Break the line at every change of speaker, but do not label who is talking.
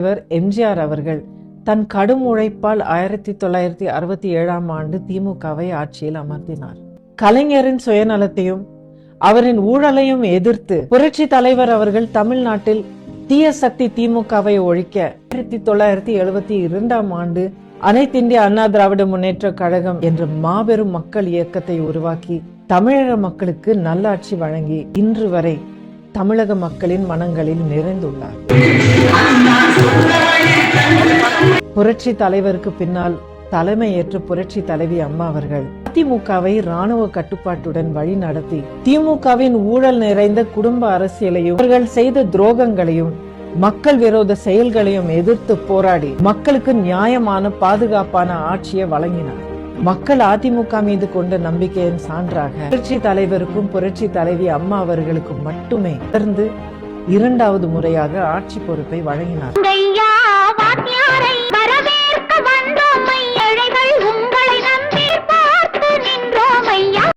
இவர் எம்ஜிஆர் அவர்கள் தன் கடும் உழைப்பால் 1967ஆம் ஆண்டு திமுகவை ஆட்சியில் அமர்த்தினார். கலைஞரின் சுயநலத்தையும் அவரின் ஊழலையும் எதிர்த்து புரட்சி தலைவர் அவர்கள் தமிழ்நாட்டில் தீய சக்தி திமுகவை ஒழிக்க 1972ஆம் ஆண்டு அனைத்திந்திய அண்ணா திராவிட முன்னேற்ற கழகம் என்ற மாபெரும் மக்கள் இயக்கத்தை உருவாக்கி தமிழக மக்களுக்கு நல்லாட்சி வழங்கி இன்று வரை தமிழக மக்களின் மனங்களில் நிறைந்துள்ளார். புரட்சி தலைவருக்கு பின்னால் தலைமை ஏற்ற புரட்சி தலைவி அம்மா அவர்கள் அதிமுகவை ராணுவ கட்டுப்பாட்டுடன் வழி நடத்தி திமுகவின் ஊழல் நிறைந்த குடும்ப அரசியலையும் அவர்கள் செய்த துரோகங்களையும் மக்கள் விரோத செயல்களையும் எதிர்த்து போராடி மக்களுக்கு நியாயமான பாதுகாப்பான ஆட்சியை வழங்கினார். மக்கள் அதிமுக மீது கொண்ட நம்பிக்கையின் சான்றாக புரட்சி தலைவருக்கும் புரட்சி தலைவி அம்மா அவர்களுக்கும் மட்டுமே தொடர்ந்து 2வது முறையாக ஆட்சி பொறுப்பை வழங்கினார்.